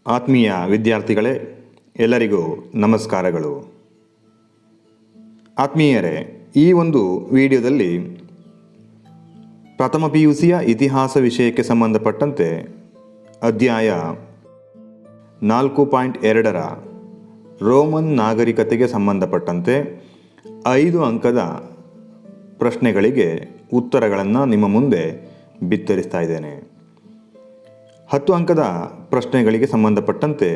ಆತ್ಮೀಯ ವಿದ್ಯಾರ್ಥಿಗಳೇ, ಎಲ್ಲರಿಗೂ ನಮಸ್ಕಾರಗಳು. ಆತ್ಮೀಯರೇ, ಈ ಒಂದು ವಿಡಿಯೋದಲ್ಲಿ ಪ್ರಥಮ PUCಯ ಇತಿಹಾಸ ವಿಷಯಕ್ಕೆ ಸಂಬಂಧಪಟ್ಟಂತೆ ಅಧ್ಯಾಯ 4.2ರ ರೋಮನ್ ನಾಗರಿಕತೆಗೆ ಸಂಬಂಧಪಟ್ಟಂತೆ 5 ಅಂಕದ ಪ್ರಶ್ನೆಗಳಿಗೆ ಉತ್ತರಗಳನ್ನು ನಿಮ್ಮ ಮುಂದೆ ಬಿತ್ತರಿಸ್ತಾ ಇದ್ದೇನೆ. 10 ಅಂಕದ ಪ್ರಶ್ನೆಗಳಿಗೆ ಸಂಬಂಧಪಟ್ಟಂತೆ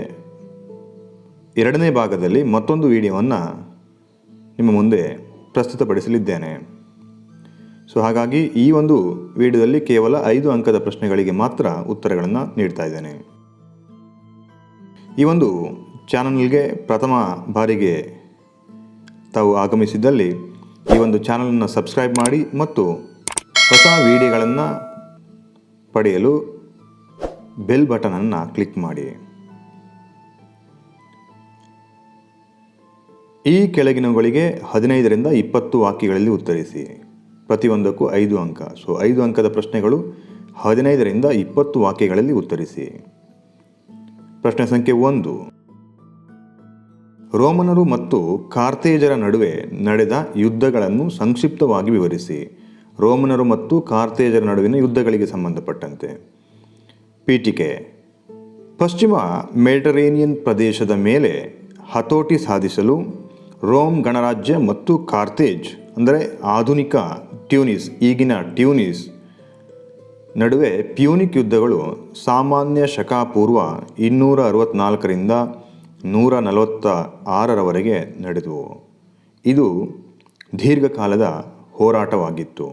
ಎರಡನೇ ಭಾಗದಲ್ಲಿ ಮತ್ತೊಂದು ವಿಡಿಯೋವನ್ನು ನಿಮ್ಮ ಮುಂದೆ ಪ್ರಸ್ತುತಪಡಿಸಲಿದ್ದೇನೆ. ಹಾಗಾಗಿ ಈ ಒಂದು ವಿಡಿಯೋದಲ್ಲಿ ಕೇವಲ 5 ಅಂಕದ ಪ್ರಶ್ನೆಗಳಿಗೆ ಮಾತ್ರ ಉತ್ತರಗಳನ್ನು ನೀಡ್ತಾ ಇದ್ದೇನೆ. ಈ ಒಂದು ಚಾನಲ್ಗೆ ಪ್ರಥಮ ಬಾರಿಗೆ ತಾವು ಆಗಮಿಸಿದ್ದಲ್ಲಿ ಈ ಒಂದು ಚಾನಲನ್ನು ಸಬ್ಸ್ಕ್ರೈಬ್ ಮಾಡಿ ಮತ್ತು ಹೊಸ ವಿಡಿಯೋಗಳನ್ನು ಪಡೆಯಲು ಬೆಲ್ ಬಟನನ್ನು ಕ್ಲಿಕ್ ಮಾಡಿ. ಈ ಕೆಳಗಿನವುಗಳಿಗೆ 15ರಿಂದ 20 ವಾಕ್ಯಗಳಲ್ಲಿ ಉತ್ತರಿಸಿ. ಪ್ರತಿಯೊಂದಕ್ಕೂ 5 ಅಂಕ. 5 ಅಂಕದ ಪ್ರಶ್ನೆಗಳು 15ರಿಂದ 20 ವಾಕ್ಯಗಳಲ್ಲಿ ಉತ್ತರಿಸಿ. ಪ್ರಶ್ನೆ ಸಂಖ್ಯೆ 1. ರೋಮನರು ಮತ್ತು ಕಾರ್ತೇಜರ ನಡುವೆ ನಡೆದ ಯುದ್ಧಗಳನ್ನು ಸಂಕ್ಷಿಪ್ತವಾಗಿ ವಿವರಿಸಿ. ರೋಮನರು ಮತ್ತು ಕಾರ್ತೇಜರ ನಡುವಿನ ಯುದ್ಧಗಳಿಗೆ ಸಂಬಂಧಪಟ್ಟಂತೆ. ಪೀಠಿಕೆ: ಪಶ್ಚಿಮ ಮೆಡಿಟರೇನಿಯನ್ ಪ್ರದೇಶದ ಮೇಲೆ ಹತೋಟಿ ಸಾಧಿಸಲು ರೋಮ್ ಗಣರಾಜ್ಯ ಮತ್ತು ಕಾರ್ತೇಜ್ ಅಂದರೆ ಆಧುನಿಕ ಟ್ಯೂನಿಸ್, ಈಗಿನ ಟ್ಯೂನಿಸ್ ನಡುವೆ ಪ್ಯೂನಿಕ್ ಯುದ್ಧಗಳು ಸಾಮಾನ್ಯ ಶಕ ಪೂರ್ವ 264ರಿಂದ 146ರವರೆಗೆ ನಡೆದವು. ಇದು ದೀರ್ಘಕಾಲದ ಹೋರಾಟವಾಗಿತ್ತು.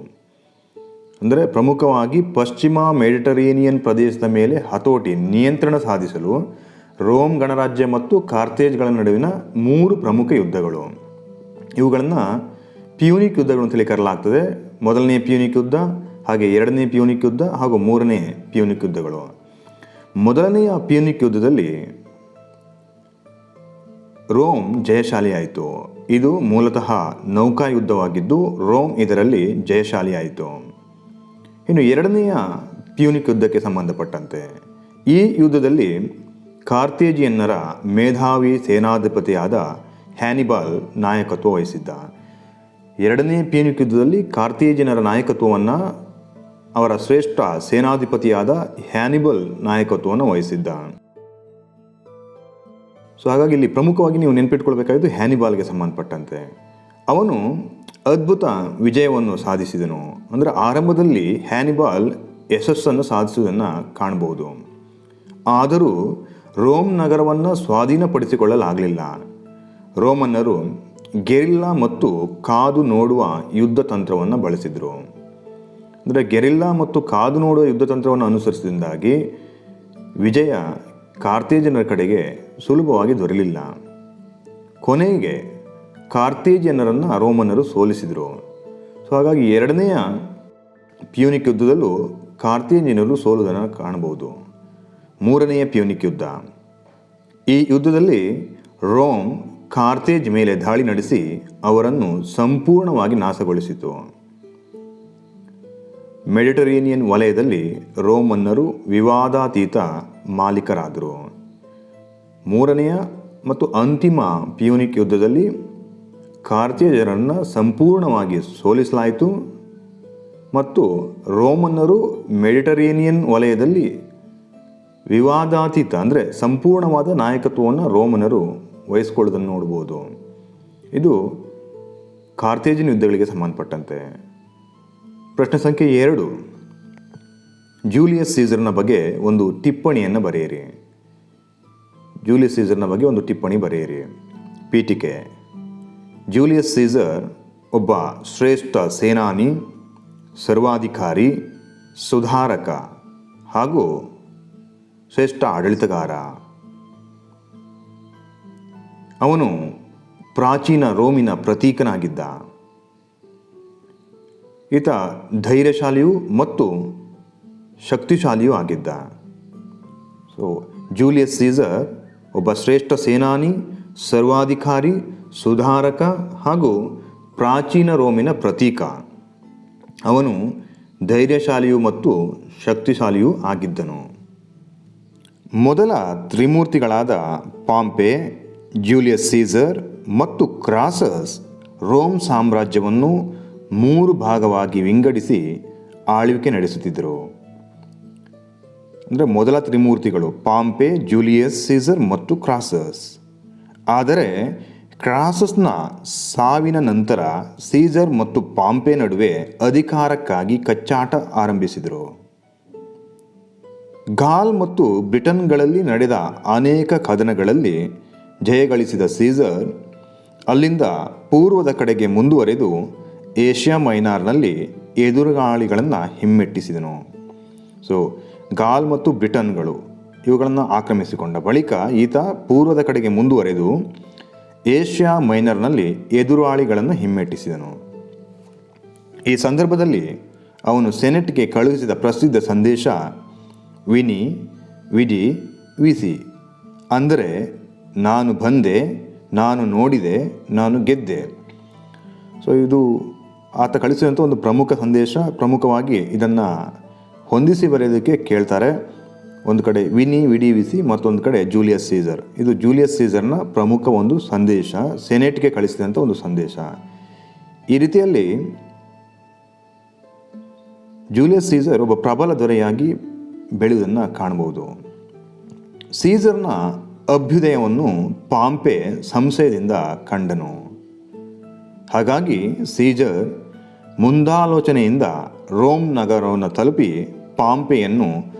ಅಂದರೆ ಪ್ರಮುಖವಾಗಿ ಪಶ್ಚಿಮ ಮೆಡಿಟರೇನಿಯನ್ ಪ್ರದೇಶದ ಮೇಲೆ ಹತೋಟಿ ನಿಯಂತ್ರಣ ಸಾಧಿಸಲು ರೋಮ್ ಗಣರಾಜ್ಯ ಮತ್ತು ಕಾರ್ತೇಜ್ಗಳ ನಡುವಿನ 3 ಪ್ರಮುಖ ಯುದ್ಧಗಳು. ಇವುಗಳನ್ನು ಪ್ಯೂನಿಕ್ ಯುದ್ಧಗಳು ಅಂತೇಳಿ ಕರೆಯಲಾಗ್ತದೆ. ಮೊದಲನೇ ಪ್ಯೂನಿಕ್ ಯುದ್ಧ, ಹಾಗೆ ಎರಡನೇ ಪ್ಯೂನಿಕ್ ಯುದ್ಧ ಹಾಗೂ ಮೂರನೇ ಪ್ಯೂನಿಕ್ ಯುದ್ಧಗಳು. ಮೊದಲನೆಯ ಪ್ಯೂನಿಕ್ ಯುದ್ಧದಲ್ಲಿ ರೋಮ್ ಜಯಶಾಲಿಯಾಯಿತು. ಇದು ಮೂಲತಃ ನೌಕಾ ಯುದ್ಧವಾಗಿದ್ದು ರೋಮ್ ಇದರಲ್ಲಿ ಜಯಶಾಲಿಯಾಯಿತು. ಇನ್ನು ಎರಡನೆಯ ಪ್ಯೂನಿಕ್ ಯುದ್ಧಕ್ಕೆ ಸಂಬಂಧಪಟ್ಟಂತೆ ಈ ಯುದ್ಧದಲ್ಲಿ ಕಾರ್ತೇಜಿಯನ್ನರ ಮೇಧಾವಿ ಸೇನಾಧಿಪತಿಯಾದ ಹ್ಯಾನಿಬಾಲ್ ನಾಯಕತ್ವ ವಹಿಸಿದ್ದ. ಎರಡನೇ ಪ್ಯೂನಿಕ್ ಯುದ್ಧದಲ್ಲಿ ಕಾರ್ತೇಜಿಯನ್ನರ ನಾಯಕತ್ವವನ್ನು ಅವರ ಶ್ರೇಷ್ಠ ಸೇನಾಧಿಪತಿಯಾದ ಹ್ಯಾನಿಬಲ್ ನಾಯಕತ್ವವನ್ನು ವಹಿಸಿದ್ದ. ಹಾಗಾಗಿ ಇಲ್ಲಿ ಪ್ರಮುಖವಾಗಿ ನೀವು ನೆನಪಿಟ್ಕೊಳ್ಬೇಕಾಗಿದ್ದು ಹ್ಯಾನಿಬಾಲ್ಗೆ ಸಂಬಂಧಪಟ್ಟಂತೆ. ಅವನು ಅದ್ಭುತ ವಿಜಯವನ್ನು ಸಾಧಿಸಿದನು. ಅಂದರೆ ಆರಂಭದಲ್ಲಿ ಹ್ಯಾನಿಬಾಲ್ ಯಶಸ್ಸನ್ನು ಸಾಧಿಸುವುದನ್ನು ಕಾಣಬಹುದು. ಆದರೂ ರೋಮ್ ನಗರವನ್ನು ಸ್ವಾಧೀನಪಡಿಸಿಕೊಳ್ಳಲಾಗಲಿಲ್ಲ. ರೋಮನ್ನರು ಗೆರಿಲ್ಲಾ ಮತ್ತು ಕಾದು ನೋಡುವ ಯುದ್ಧ ತಂತ್ರವನ್ನು ಬಳಸಿದರು. ಅಂದರೆ ಗೆರಿಲ್ಲಾ ಮತ್ತು ಕಾದು ನೋಡುವ ಯುದ್ಧ ತಂತ್ರವನ್ನು ಅನುಸರಿಸಿದಿಂದಾಗಿ ವಿಜಯ ಕಾರ್ತೇಜನರ ಕಡೆಗೆ ಸುಲಭವಾಗಿ ದೊರೆಯಲಿಲ್ಲ. ಕೊನೆಗೆ ಕಾರ್ತೇಜಿಯನ್ನರನ್ನು ರೋಮನ್ನರು ಸೋಲಿಸಿದರು. ಹಾಗಾಗಿ ಎರಡನೆಯ ಪ್ಯೂನಿಕ್ ಯುದ್ಧದಲ್ಲೂ ಕಾರ್ತೇಜಿಯನ್ನರು ಸೋಲುವುದನ್ನು ಕಾಣಬಹುದು. ಮೂರನೆಯ ಪ್ಯೂನಿಕ್ ಯುದ್ಧ. ಈ ಯುದ್ಧದಲ್ಲಿ ರೋಮ್ ಕಾರ್ತೇಜ್ ಮೇಲೆ ದಾಳಿ ನಡೆಸಿ ಅವರನ್ನು ಸಂಪೂರ್ಣವಾಗಿ ನಾಶಗೊಳಿಸಿತು. ಮೆಡಿಟರೇನಿಯನ್ ವಲಯದಲ್ಲಿ ರೋಮನ್ನರು ವಿವಾದಾತೀತ ಮಾಲೀಕರಾದರು. ಮೂರನೆಯ ಮತ್ತು ಅಂತಿಮ ಪ್ಯೂನಿಕ್ ಯುದ್ಧದಲ್ಲಿ ಕಾರ್ತೇಜರನ್ನು ಸಂಪೂರ್ಣವಾಗಿ ಸೋಲಿಸಲಾಯಿತು ಮತ್ತು ರೋಮನ್ನರು ಮೆಡಿಟರೇನಿಯನ್ ವಲಯದಲ್ಲಿ ವಿವಾದಾತೀತ ಅಂದರೆ ಸಂಪೂರ್ಣವಾದ ನಾಯಕತ್ವವನ್ನು ರೋಮನ್ನರು ವಹಿಸಿಕೊಳ್ಳೋದನ್ನು ನೋಡ್ಬೋದು. ಇದು ಕಾರ್ತೇಜಿನ ಯುದ್ಧಗಳಿಗೆ ಸಂಬಂಧಪಟ್ಟಂತೆ. ಪ್ರಶ್ನೆ ಸಂಖ್ಯೆ 2. ಜೂಲಿಯಸ್ ಸೀಸರ್ನ ಬಗ್ಗೆ ಒಂದು ಟಿಪ್ಪಣಿಯನ್ನು ಬರೆಯಿರಿ. ಜೂಲಿಯಸ್ ಸೀಸರ್ನ ಬಗ್ಗೆ ಒಂದು ಟಿಪ್ಪಣಿ ಬರೆಯಿರಿ. ಪೀಠಿಕೆ: ಜೂಲಿಯಸ್ ಸೀಸರ್ ಒಬ್ಬ ಶ್ರೇಷ್ಠ ಸೇನಾನಿ, ಸರ್ವಾಧಿಕಾರಿ, ಸುಧಾರಕ ಹಾಗೂ ಶ್ರೇಷ್ಠ ಆಡಳಿತಗಾರ. ಅವನು ಪ್ರಾಚೀನ ರೋಮಿನ ಪ್ರತೀಕನಾಗಿದ್ದ. ಈತ ಧೈರ್ಯಶಾಲಿಯೂ ಮತ್ತು ಶಕ್ತಿಶಾಲಿಯೂ ಆಗಿದ್ದ. ಜೂಲಿಯಸ್ ಸೀಸರ್ ಒಬ್ಬ ಶ್ರೇಷ್ಠ ಸೇನಾನಿ, ಸರ್ವಾಧಿಕಾರಿ, ಸುಧಾರಕ ಹಾಗೂ ಪ್ರಾಚೀನ ರೋಮಿನ ಪ್ರತೀಕ. ಅವನು ಧೈರ್ಯಶಾಲಿಯೂ ಮತ್ತು ಶಕ್ತಿಶಾಲಿಯೂ ಆಗಿದ್ದನು. ಮೊದಲ ತ್ರಿಮೂರ್ತಿಗಳಾದ ಪಾಂಪೆ, ಜೂಲಿಯಸ್ ಸೀಸರ್ ಮತ್ತು ಕ್ರಾಸಸ್ ರೋಮ್ ಸಾಮ್ರಾಜ್ಯವನ್ನು 3 ಭಾಗವಾಗಿ ವಿಂಗಡಿಸಿ ಆಳ್ವಿಕೆ ನಡೆಸುತ್ತಿದ್ದರು. ಅಂದರೆ ಮೊದಲ ತ್ರಿಮೂರ್ತಿಗಳು ಪಾಂಪೆ, ಜೂಲಿಯಸ್ ಸೀಸರ್ ಮತ್ತು ಕ್ರಾಸಸ್. ಆದರೆ ಕ್ರಾಸಸ್ನ ಸಾವಿನ ನಂತರ ಸೀಸರ್ ಮತ್ತು ಪಾಂಪೆ ನಡುವೆ ಅಧಿಕಾರಕ್ಕಾಗಿ ಕಚ್ಚಾಟ ಆರಂಭಿಸಿದರು. ಗಾಲ್ ಮತ್ತು ಬ್ರಿಟನ್ಗಳಲ್ಲಿ ನಡೆದ ಅನೇಕ ಕದನಗಳಲ್ಲಿ ಜಯಗಳಿಸಿದ ಸೀಸರ್ ಅಲ್ಲಿಂದ ಪೂರ್ವದ ಕಡೆಗೆ ಮುಂದುವರೆದು ಏಷ್ಯಾ ಮೈನಾರ್ನಲ್ಲಿ ಎದುರಾಳಿಗಳನ್ನು ಹಿಮ್ಮೆಟ್ಟಿಸಿದನು. ಸೊ ಗಾಲ್ ಮತ್ತು ಬ್ರಿಟನ್ಗಳು ಇವುಗಳನ್ನು ಆಕ್ರಮಿಸಿಕೊಂಡ ಬಳಿಕ ಈತ ಪೂರ್ವದ ಕಡೆಗೆ ಮುಂದುವರೆದು ಏಷ್ಯಾ ಮೈನರ್ನಲ್ಲಿ ಎದುರಾಳಿಗಳನ್ನು ಹಿಮ್ಮೆಟ್ಟಿಸಿದನು. ಈ ಸಂದರ್ಭದಲ್ಲಿ ಅವನು ಸೆನೆಟ್ಗೆ ಕಳುಹಿಸಿದ ಪ್ರಸಿದ್ಧ ಸಂದೇಶ ವಿನಿ ವಿಡಿ ವಿಸಿ, ಅಂದರೆ ನಾನು ಬಂದೆ, ನಾನು ನೋಡಿದೆ, ನಾನು ಗೆದ್ದೆ. ಸೊ ಇದು ಆತ ಕಳಿಸಿದಂಥ ಒಂದು ಪ್ರಮುಖ ಸಂದೇಶ. ಪ್ರಮುಖವಾಗಿ ಇದನ್ನು ಹೊಂದಿಸಿ ಬರೆಯೋದಕ್ಕೆ ಕೇಳ್ತಾರೆ. ಒಂದು ಕಡೆ ವಿನಿ ವಿಡಿ ವಿಸಿ, ಮತ್ತೊಂದು ಕಡೆ ಜೂಲಿಯಸ್ ಸೀಸರ್. ಇದು ಜೂಲಿಯಸ್ ಸೀಸರ್ನ ಪ್ರಮುಖ ಒಂದು ಸಂದೇಶ, ಸೆನೆಟ್ಗೆ ಕಳಿಸಿದಂಥ ಒಂದು ಸಂದೇಶ. ಈ ರೀತಿಯಲ್ಲಿ ಜೂಲಿಯಸ್ ಸೀಸರ್ ಒಬ್ಬ ಪ್ರಬಲ ದೊರೆಯಾಗಿ ಬೆಳೆಯುವುದನ್ನು ಕಾಣಬಹುದು. ಸೀಸರ್ನ ಅಭ್ಯುದಯವನ್ನು ಪಾಂಪೆ ಸಂಶಯದಿಂದ ಕಂಡನು. ಹಾಗಾಗಿ ಸೀಸರ್ ಮುಂದಾಲೋಚನೆಯಿಂದ ರೋಮ್ ನಗರವನ್ನು ತಲುಪಿ ಪಾಂಪೆಯನ್ನು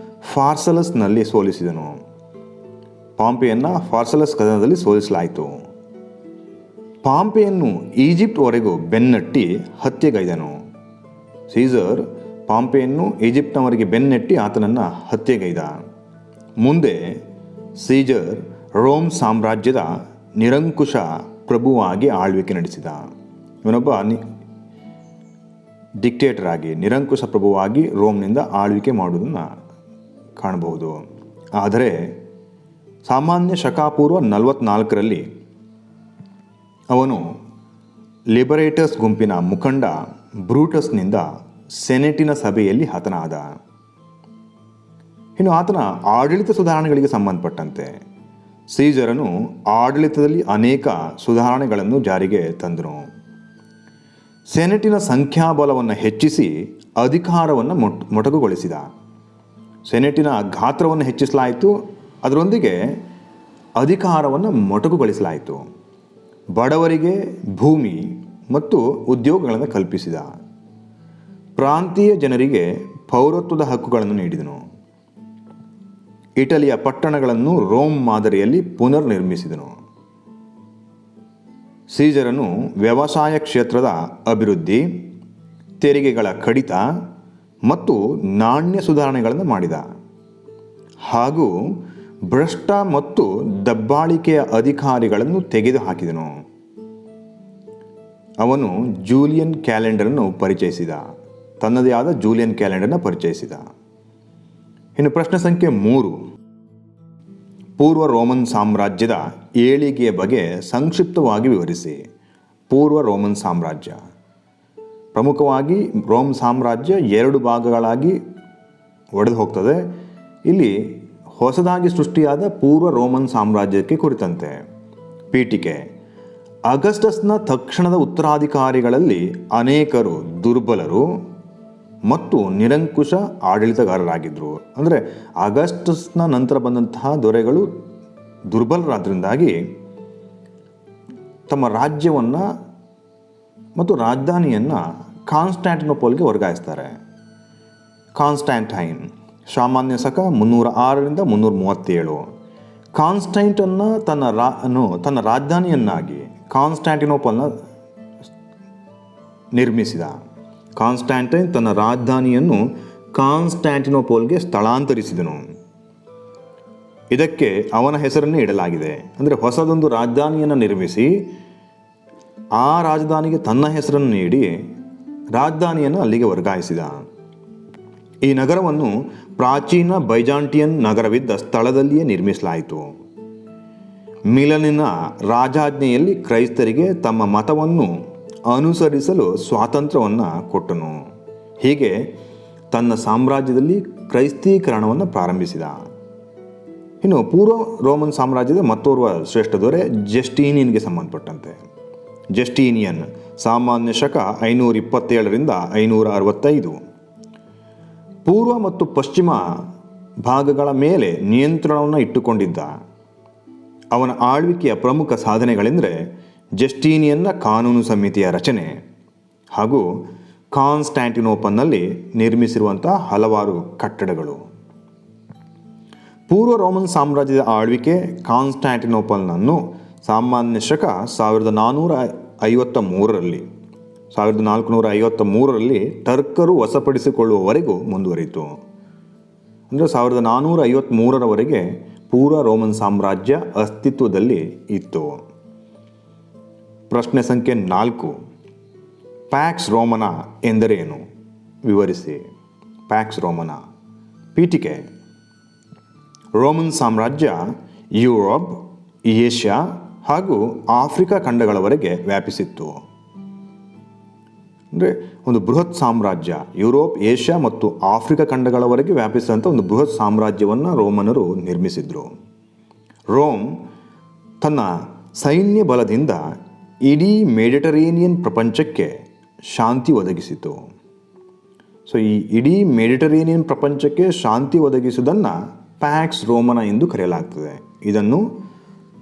ಫಾರ್ಸಲಸ್ನಲ್ಲಿ ಸೋಲಿಸಿದನು. ಪಾಂಪೆಯನ್ನು ಫಾರ್ಸಲಸ್ ಕದನದಲ್ಲಿ ಸೋಲಿಸಲಾಯಿತು. ಪಾಂಪೆಯನ್ನು ಈಜಿಪ್ಟ್ವರೆಗೂ ಬೆನ್ನಟ್ಟಿ ಹತ್ಯೆಗೈದನು. ಸೀಸರ್ ಪಾಂಪೆಯನ್ನು ಈಜಿಪ್ಟ್ನವರೆಗೆ ಬೆನ್ನಟ್ಟಿ ಆತನನ್ನು ಹತ್ಯೆಗೈದ. ಮುಂದೆ ಸೀಸರ್ ರೋಮ್ ಸಾಮ್ರಾಜ್ಯದ ನಿರಂಕುಶ ಪ್ರಭುವಾಗಿ ಆಳ್ವಿಕೆ ನಡೆಸಿದ. ಇವನೊಬ್ಬ ಡಿಕ್ಟೇಟರ್ ಆಗಿ, ನಿರಂಕುಶ ಪ್ರಭುವಾಗಿ ರೋಮ್ನಿಂದ ಆಳ್ವಿಕೆ ಮಾಡುವುದನ್ನು ಕಾಣಬಹುದು. ಆದರೆ ಸಾಮಾನ್ಯ ಶಕಾಪೂರ್ವ 44ರಲ್ಲಿ ಅವನು ಲಿಬರೇಟರ್ಸ್ ಗುಂಪಿನ ಮುಖಂಡ ಬ್ರೂಟಸ್ನಿಂದ ಸೆನೆಟಿನ ಸಭೆಯಲ್ಲಿ ಹತನಾದ. ಇನ್ನು ಆತನ ಆಡಳಿತ ಸುಧಾರಣೆಗಳಿಗೆ ಸಂಬಂಧಪಟ್ಟಂತೆ ಸೀಸರನು ಆಡಳಿತದಲ್ಲಿ ಅನೇಕ ಸುಧಾರಣೆಗಳನ್ನು ಜಾರಿಗೆ ತಂದನು. ಸೆನೆಟಿನ ಸಂಖ್ಯಾಬಲವನ್ನು ಹೆಚ್ಚಿಸಿ ಅಧಿಕಾರವನ್ನು ಮೊಟಕುಗೊಳಿಸಿದ. ಸೆನೆಟಿನ ಗಾತ್ರವನ್ನು ಹೆಚ್ಚಿಸಲಾಯಿತು, ಅದರೊಂದಿಗೆ ಅಧಿಕಾರವನ್ನು ಮೊಟಕುಗೊಳಿಸಲಾಯಿತು. ಬಡವರಿಗೆ ಭೂಮಿ ಮತ್ತು ಉದ್ಯೋಗಗಳನ್ನು ಕಲ್ಪಿಸಿದ. ಪ್ರಾಂತೀಯ ಜನರಿಗೆ ಪೌರತ್ವದ ಹಕ್ಕುಗಳನ್ನು ನೀಡಿದನು. ಇಟಲಿಯ ಪಟ್ಟಣಗಳನ್ನು ರೋಮ್ ಮಾದರಿಯಲ್ಲಿ ಪುನರ್ ನಿರ್ಮಿಸಿದನು. ಸೀಸರನು ವ್ಯವಸಾಯ ಕ್ಷೇತ್ರದ ಅಭಿವೃದ್ಧಿ, ತೆರಿಗೆಗಳ ಕಡಿತ ಮತ್ತು ನಾಣ್ಯ ಸುಧಾರಣೆಗಳನ್ನು ಮಾಡಿದ. ಹಾಗೂ ಭ್ರಷ್ಟ ಮತ್ತು ದಬ್ಬಾಳಿಕೆಯ ಅಧಿಕಾರಿಗಳನ್ನು ತೆಗೆದುಹಾಕಿದನು. ಅವನು ಜೂಲಿಯನ್ ಕ್ಯಾಲೆಂಡರನ್ನು ಪರಿಚಯಿಸಿದ. ತನ್ನದೇ ಆದ ಜೂಲಿಯನ್ ಕ್ಯಾಲೆಂಡರ್ನ ಪರಿಚಯಿಸಿದ. ಇನ್ನು ಪ್ರಶ್ನೆ ಸಂಖ್ಯೆ 3, ಪೂರ್ವ ರೋಮನ್ ಸಾಮ್ರಾಜ್ಯದ ಏಳಿಗೆಯ ಬಗ್ಗೆ ಸಂಕ್ಷಿಪ್ತವಾಗಿ ವಿವರಿಸಿ. ಪೂರ್ವ ರೋಮನ್ ಸಾಮ್ರಾಜ್ಯ. ಪ್ರಮುಖವಾಗಿ ರೋಮ್ ಸಾಮ್ರಾಜ್ಯ 2 ಭಾಗಗಳಾಗಿ ಒಡೆದು ಹೋಗ್ತದೆ. ಇಲ್ಲಿ ಹೊಸದಾಗಿ ಸೃಷ್ಟಿಯಾದ ಪೂರ್ವ ರೋಮನ್ ಸಾಮ್ರಾಜ್ಯಕ್ಕೆ ಕುರಿತಂತೆ ಪೀಠಿಕೆ. ಅಗಸ್ಟಸ್ನ ತಕ್ಷಣದ ಉತ್ತರಾಧಿಕಾರಿಗಳಲ್ಲಿ ಅನೇಕರು ದುರ್ಬಲರು ಮತ್ತು ನಿರಂಕುಶ ಆಡಳಿತಗಾರರಾಗಿದ್ದರು. ಅಂದರೆ ಅಗಸ್ಟಸ್ನ ನಂತರ ಬಂದಂತಹ ದೊರೆಗಳು ದುರ್ಬಲರಾದ್ರಿಂದಾಗಿ ತಮ್ಮ ರಾಜ್ಯವನ್ನು ಮತ್ತು ರಾಜಧಾನಿಯನ್ನು ಕಾನ್ಸ್ಟ್ಯಾಂಟಿನೋಪಲ್ಗೆ ವರ್ಗಾಯಿಸ್ತಾರೆ. ಕಾನ್ಸ್ಟ್ಯಾಂಟೈನ್ ಸಾಮಾನ್ಯ ಶಕ 306ರಿಂದ 337. ಕಾನ್ಸ್ಟೈಂಟನ್ನು ತನ್ನ ರಾಜಧಾನಿಯನ್ನಾಗಿ ಕಾನ್ಸ್ಟ್ಯಾಂಟಿನೋಪಲ್ನ ನಿರ್ಮಿಸಿದ. ಕಾನ್ಸ್ಟ್ಯಾಂಟೈನ್ ತನ್ನ ರಾಜಧಾನಿಯನ್ನು ಕಾನ್ಸ್ಟ್ಯಾಂಟಿನೋಪಲ್ಗೆ ಸ್ಥಳಾಂತರಿಸಿದನು. ಇದಕ್ಕೆ ಅವನ ಹೆಸರನ್ನೇ ಇಡಲಾಗಿದೆ. ಅಂದರೆ ಹೊಸದೊಂದು ರಾಜಧಾನಿಯನ್ನು ನಿರ್ಮಿಸಿ ಆ ರಾಜಧಾನಿಗೆ ತನ್ನ ಹೆಸರನ್ನು ನೀಡಿ ರಾಜಧಾನಿಯನ್ನು ಅಲ್ಲಿಗೆ ವರ್ಗಾಯಿಸಿದ. ಈ ನಗರವನ್ನು ಪ್ರಾಚೀನ ಬೈಜಾಂಟಿಯನ್ ನಗರವಿದ್ದ ಸ್ಥಳದಲ್ಲಿಯೇ ನಿರ್ಮಿಸಲಾಯಿತು. ಮಿಲನಿನ ರಾಜಾಜ್ಞೆಯಲ್ಲಿ ಕ್ರೈಸ್ತರಿಗೆ ತಮ್ಮ ಮತವನ್ನು ಅನುಸರಿಸಲು ಸ್ವಾತಂತ್ರ್ಯವನ್ನು ಕೊಟ್ಟನು. ಹೀಗೆ ತನ್ನ ಸಾಮ್ರಾಜ್ಯದಲ್ಲಿ ಕ್ರೈಸ್ತೀಕರಣವನ್ನು ಪ್ರಾರಂಭಿಸಿದ. ಇನ್ನು ಪೂರ್ವ ರೋಮನ್ ಸಾಮ್ರಾಜ್ಯದ ಮತ್ತೋರ್ವ ಶ್ರೇಷ್ಠ ದೊರೆ ಜಸ್ಟೀನಿಯನ್ಗೆ ಸಂಬಂಧಪಟ್ಟಂತೆ. ಜಸ್ಟೀನಿಯನ್ ಸಾಮಾನ್ಯ ಶಕ 527 565. ಪೂರ್ವ ಮತ್ತು ಪಶ್ಚಿಮ ಭಾಗಗಳ ಮೇಲೆ ನಿಯಂತ್ರಣವನ್ನು ಇಟ್ಟುಕೊಂಡಿದ್ದ. ಅವನ ಆಳ್ವಿಕೆಯ ಪ್ರಮುಖ ಸಾಧನೆಗಳೆಂದರೆ ಜಸ್ಟೀನಿಯನ್ನ ಕಾನೂನು ಸಮಿತಿಯ ರಚನೆ ಹಾಗೂ ಕಾನ್ಸ್ಟ್ಯಾಂಟಿನೋಪಲ್ನಲ್ಲಿ ನಿರ್ಮಿಸಿರುವಂಥ ಹಲವಾರು ಕಟ್ಟಡಗಳು. ಪೂರ್ವ ರೋಮನ್ ಸಾಮ್ರಾಜ್ಯದ ಆಳ್ವಿಕೆ ಕಾನ್ಸ್ಟ್ಯಾಂಟಿನೋಪಲ್ನನ್ನು ಸಾಮಾನ್ಯ ಶಕ 1453ರಲ್ಲಿ ಟರ್ಕರು ವಶಪಡಿಸಿಕೊಳ್ಳುವವರೆಗೂ ಮುಂದುವರಿಯಿತು. ಅಂದರೆ 1453ರವರೆಗೆ ಪೂರ್ವ ರೋಮನ್ ಸಾಮ್ರಾಜ್ಯ ಅಸ್ತಿತ್ವದಲ್ಲಿ ಇತ್ತು. ಪ್ರಶ್ನೆ ಸಂಖ್ಯೆ 4. ಪ್ಯಾಕ್ಸ್ ರೋಮನ ಎಂದರೇನು? ವಿವರಿಸಿ. ಪ್ಯಾಕ್ಸ್ ರೋಮನ. ಪೀಠಿಕೆ. ರೋಮನ್ ಸಾಮ್ರಾಜ್ಯ ಯುರೋಪ್, ಏಷ್ಯಾ ಹಾಗೂ ಆಫ್ರಿಕಾ ಖಂಡಗಳವರೆಗೆ ವ್ಯಾಪಿಸಿತ್ತು. ಅಂದರೆ ಒಂದು ಬೃಹತ್ ಸಾಮ್ರಾಜ್ಯ, ಯುರೋಪ್, ಏಷ್ಯಾ ಮತ್ತು ಆಫ್ರಿಕಾ ಖಂಡಗಳವರೆಗೆ ವ್ಯಾಪಿಸಿದಂಥ ಒಂದು ಬೃಹತ್ ಸಾಮ್ರಾಜ್ಯವನ್ನು ರೋಮನರು ನಿರ್ಮಿಸಿದರು. ರೋಮ್ ತನ್ನ ಸೈನ್ಯ ಬಲದಿಂದ ಇಡೀ ಮೆಡಿಟರೇನಿಯನ್ ಪ್ರಪಂಚಕ್ಕೆ ಶಾಂತಿ ಒದಗಿಸಿತು. ಸೊ ಈ ಇಡೀ ಮೆಡಿಟರೇನಿಯನ್ ಪ್ರಪಂಚಕ್ಕೆ ಶಾಂತಿ ಒದಗಿಸುವುದನ್ನು ಪ್ಯಾಕ್ಸ್ ರೋಮನ ಎಂದು ಕರೆಯಲಾಗ್ತದೆ. ಇದನ್ನು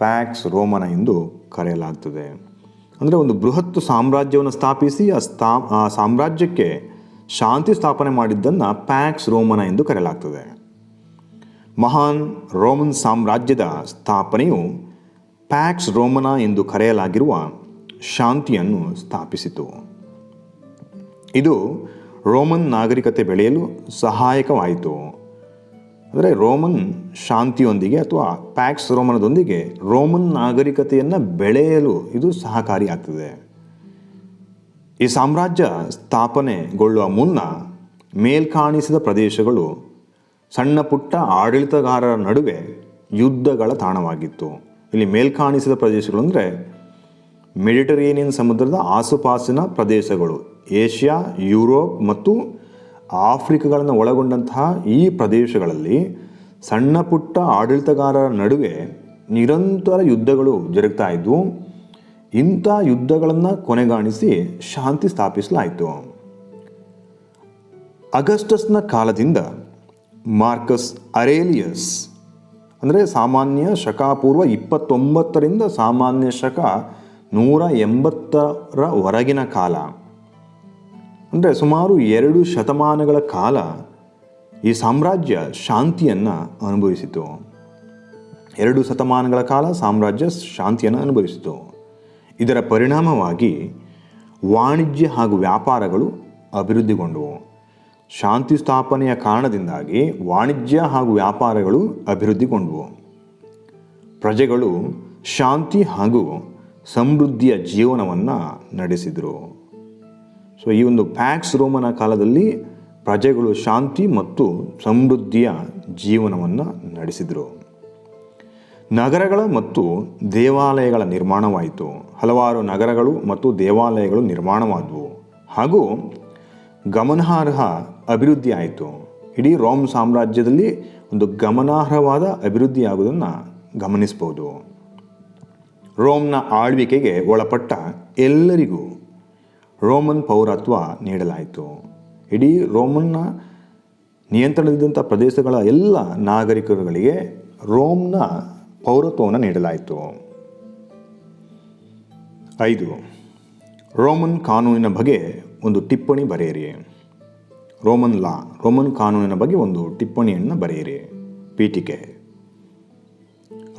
ಪ್ಯಾಕ್ಸ್ ರೋಮನ ಎಂದು ಕರೆಯಲಾಗ್ತದೆ. ಅಂದರೆ ಒಂದು ಬೃಹತ್ ಸಾಮ್ರಾಜ್ಯವನ್ನು ಸ್ಥಾಪಿಸಿ ಆ ಸಾಮ್ರಾಜ್ಯಕ್ಕೆ ಶಾಂತಿ ಸ್ಥಾಪನೆ ಮಾಡಿದ್ದನ್ನು ಪ್ಯಾಕ್ಸ್ ರೋಮನ ಎಂದು ಕರೆಯಲಾಗ್ತದೆ. ಮಹಾನ್ ರೋಮನ್ ಸಾಮ್ರಾಜ್ಯದ ಸ್ಥಾಪನೆಯು ಪ್ಯಾಕ್ಸ್ ರೋಮನ ಎಂದು ಕರೆಯಲಾಗಿರುವ ಶಾಂತಿಯನ್ನು ಸ್ಥಾಪಿಸಿತು. ಇದು ರೋಮನ್ ನಾಗರಿಕತೆ ಬೆಳೆಯಲು ಸಹಾಯಕವಾಯಿತು. ಅಂದರೆ ರೋಮನ್ ಶಾಂತಿಯೊಂದಿಗೆ ಅಥವಾ ಪ್ಯಾಕ್ಸ್ ರೋಮನದೊಂದಿಗೆ ರೋಮನ್ ನಾಗರಿಕತೆಯನ್ನು ಬೆಳೆಯಲು ಇದು ಸಹಕಾರಿಯಾಗ್ತದೆ. ಈ ಸಾಮ್ರಾಜ್ಯ ಸ್ಥಾಪನೆಗೊಳ್ಳುವ ಮುನ್ನ ಮೇಲ್ಕಾಣಿಸಿದ ಪ್ರದೇಶಗಳು ಸಣ್ಣ ಪುಟ್ಟ ಆಡಳಿತಗಾರರ ನಡುವೆ ಯುದ್ಧಗಳ ತಾಣವಾಗಿತ್ತು. ಇಲ್ಲಿ ಮೇಲ್ಕಾಣಿಸಿದ ಪ್ರದೇಶಗಳು ಅಂದರೆ ಮೆಡಿಟರೇನಿಯನ್ ಸಮುದ್ರದ ಆಸುಪಾಸಿನ ಪ್ರದೇಶಗಳು, ಏಷ್ಯಾ, ಯುರೋಪ್ ಮತ್ತು ಆಫ್ರಿಕಾಗಳನ್ನು ಒಳಗೊಂಡಂತಹ ಈ ಪ್ರದೇಶಗಳಲ್ಲಿ ಸಣ್ಣ ಪುಟ್ಟ ಆಡಳಿತಗಾರರ ನಡುವೆ ನಿರಂತರ ಯುದ್ಧಗಳು ಜರುಗ್ತಾ ಇದ್ವು. ಇಂಥ ಯುದ್ಧಗಳನ್ನು ಕೊನೆಗಾಣಿಸಿ ಶಾಂತಿ ಸ್ಥಾಪಿಸಲಾಯಿತು. ಅಗಸ್ಟಸ್ನ ಕಾಲದಿಂದ ಮಾರ್ಕಸ್ ಅರೇಲಿಯಸ್ ಅಂದರೆ ಸಾಮಾನ್ಯ ಶಕ ಪೂರ್ವ 29ರಿಂದ ಸಾಮಾನ್ಯ ಶಕ 180ರವರೆಗಿನ ಕಾಲ, ಅಂದರೆ ಸುಮಾರು 2 ಶತಮಾನಗಳ ಕಾಲ ಈ ಸಾಮ್ರಾಜ್ಯ ಶಾಂತಿಯನ್ನು ಅನುಭವಿಸಿತು. 2 ಶತಮಾನಗಳ ಕಾಲ ಸಾಮ್ರಾಜ್ಯ ಶಾಂತಿಯನ್ನು ಅನುಭವಿಸಿತು. ಇದರ ಪರಿಣಾಮವಾಗಿ ವಾಣಿಜ್ಯ ಹಾಗೂ ವ್ಯಾಪಾರಗಳು ಅಭಿವೃದ್ಧಿಗೊಂಡವು. ಶಾಂತಿ ಸ್ಥಾಪನೆಯ ಕಾರಣದಿಂದಾಗಿ ವಾಣಿಜ್ಯ ಹಾಗೂ ವ್ಯಾಪಾರಗಳು ಅಭಿವೃದ್ಧಿಗೊಂಡವು. ಪ್ರಜೆಗಳು ಶಾಂತಿ ಹಾಗೂ ಸಮೃದ್ಧಿಯ ಜೀವನವನ್ನು ನಡೆಸಿದರು. ಸೊ ಈ ಒಂದು ಪ್ಯಾಕ್ಸ್ ರೋಮನ ಕಾಲದಲ್ಲಿ ಪ್ರಜೆಗಳು ಶಾಂತಿ ಮತ್ತು ಸಮೃದ್ಧಿಯ ಜೀವನವನ್ನು ನಡೆಸಿದರು. ನಗರಗಳ ಮತ್ತು ದೇವಾಲಯಗಳ ನಿರ್ಮಾಣವಾಯಿತು. ಹಲವಾರು ನಗರಗಳು ಮತ್ತು ದೇವಾಲಯಗಳು ನಿರ್ಮಾಣವಾದವು ಹಾಗೂ ಗಮನಾರ್ಹ ಅಭಿವೃದ್ಧಿ ಆಯಿತು. ಇಡೀ ರೋಮ್ ಸಾಮ್ರಾಜ್ಯದಲ್ಲಿ ಒಂದು ಗಮನಾರ್ಹವಾದ ಅಭಿವೃದ್ಧಿಯಾಗುವುದನ್ನು ಗಮನಿಸ್ಬೋದು. ರೋಮ್ನ ಆಳ್ವಿಕೆಗೆ ಒಳಪಟ್ಟ ಎಲ್ಲರಿಗೂ ರೋಮನ್ ಪೌರತ್ವ ನೀಡಲಾಯಿತು. ಇಡೀ ರೋಮನ್ನ ನಿಯಂತ್ರಣದಿದ್ದಂಥ ಪ್ರದೇಶಗಳ ಎಲ್ಲ ನಾಗರಿಕರುಗಳಿಗೆ ರೋಮ್ನ ಪೌರತ್ವವನ್ನು ನೀಡಲಾಯಿತು. 5. ರೋಮನ್ ಕಾನೂನಿನ ಬಗ್ಗೆ ಒಂದು ಟಿಪ್ಪಣಿ ಬರೆಯಿರಿ. ರೋಮನ್ ಲಾ, ರೋಮನ್ ಕಾನೂನಿನ ಬಗ್ಗೆ ಒಂದು ಟಿಪ್ಪಣಿಯನ್ನು ಬರೆಯಿರಿ. ಪೀಠಿಕೆ.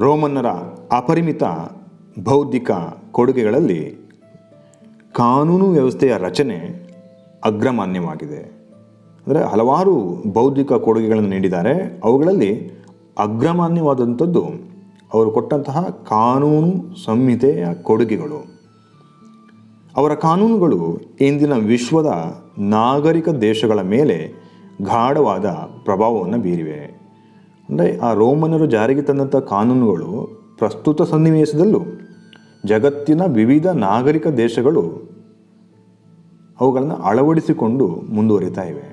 ರೋಮನ್ನರ ಅಪರಿಮಿತ ಬೌದ್ಧಿಕ ಕೊಡುಗೆಗಳಲ್ಲಿ ಕಾನೂನು ವ್ಯವಸ್ಥೆಯ ರಚನೆ ಅಗ್ರಮಾನ್ಯವಾಗಿದೆ. ಅಂದರೆ ಹಲವಾರು ಬೌದ್ಧಿಕ ಕೊಡುಗೆಗಳನ್ನು ನೀಡಿದ್ದಾರೆ. ಅವುಗಳಲ್ಲಿ ಅಗ್ರಮಾನ್ಯವಾದಂಥದ್ದು ಅವರು ಕೊಟ್ಟಂತಹ ಕಾನೂನು ಸಂಹಿತೆಯ ಕೊಡುಗೆಗಳು. ಅವರ ಕಾನೂನುಗಳು ಇಂದಿನ ವಿಶ್ವದ ನಾಗರಿಕ ದೇಶಗಳ ಮೇಲೆ ಗಾಢವಾದ ಪ್ರಭಾವವನ್ನು ಬೀರಿವೆ. ಅಂದರೆ ಆ ರೋಮನರು ಜಾರಿಗೆ ತಂದಂಥ ಕಾನೂನುಗಳು ಪ್ರಸ್ತುತ ಸನ್ನಿವೇಶದಲ್ಲೂ ಜಗತ್ತಿನ ವಿವಿಧ ನಾಗರಿಕ ದೇಶಗಳು ಅವುಗಳನ್ನು ಅಳವಡಿಸಿಕೊಂಡು ಮುಂದುವರಿತಾ ಇವೆ.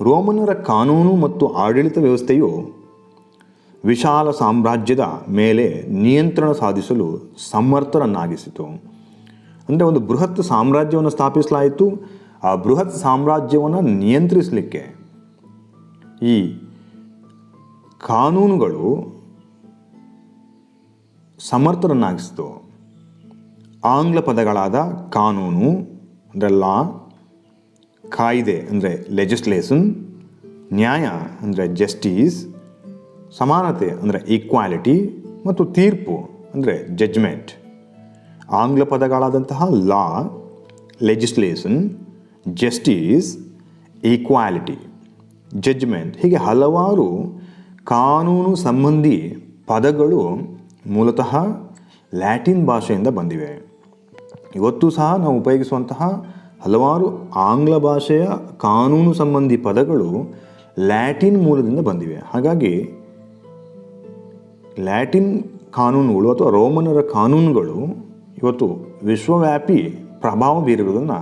ರೋಮನರ ಕಾನೂನು ಮತ್ತು ಆಡಳಿತ ವ್ಯವಸ್ಥೆಯು ವಿಶಾಲ ಸಾಮ್ರಾಜ್ಯದ ಮೇಲೆ ನಿಯಂತ್ರಣ ಸಾಧಿಸಲು ಸಮರ್ಥರನ್ನಾಗಿಸಿತು. ಅಂದರೆ ಒಂದು ಬೃಹತ್ ಸಾಮ್ರಾಜ್ಯವನ್ನು ಸ್ಥಾಪಿಸಲಾಯಿತು. ಆ ಬೃಹತ್ ಸಾಮ್ರಾಜ್ಯವನ್ನು ನಿಯಂತ್ರಿಸಲಿಕ್ಕೆ ಈ ಕಾನೂನುಗಳು ಸಮರ್ಥರನ್ನಾಗಿಸಿತು. ಆಂಗ್ಲ ಪದಗಳಾದ ಕಾನೂನು ಅಂದರೆ ಲಾ, ಕಾಯ್ದೆ ಅಂದರೆ ಲೆಜಿಸ್ಲೇಷನ್, ನ್ಯಾಯ ಅಂದರೆ ಜಸ್ಟಿಸ್, ಸಮಾನತೆ ಅಂದರೆ ಈಕ್ವಾಲಿಟಿ ಮತ್ತು ತೀರ್ಪು ಅಂದರೆ ಜಡ್ಜ್ಮೆಂಟ್. ಆಂಗ್ಲ ಪದಗಳಾದಂತಹ ಲಾ, ಲೆಜಿಸ್ಲೇಷನ್, ಜಸ್ಟಿಸ್, ಈಕ್ವಾಲಿಟಿ, ಜಡ್ಜ್ಮೆಂಟ್ ಹೀಗೆ ಹಲವಾರು ಕಾನೂನು ಸಂಬಂಧಿ ಪದಗಳು ಮೂಲತಃ ಲ್ಯಾಟಿನ್ ಭಾಷೆಯಿಂದ ಬಂದಿವೆ. ಇವತ್ತು ಸಹ ನಾವು ಉಪಯೋಗಿಸುವಂತಹ ಹಲವಾರು ಆಂಗ್ಲ ಭಾಷೆಯ ಕಾನೂನು ಸಂಬಂಧಿ ಪದಗಳು ಲ್ಯಾಟಿನ್ ಮೂಲದಿಂದ ಬಂದಿವೆ. ಹಾಗಾಗಿ ಲ್ಯಾಟಿನ್ ಕಾನೂನುಗಳು ಅಥವಾ ರೋಮನರ ಕಾನೂನುಗಳು ಇವತ್ತು ವಿಶ್ವವ್ಯಾಪಿ ಪ್ರಭಾವ ಬೀರಿರುವುದನ್ನು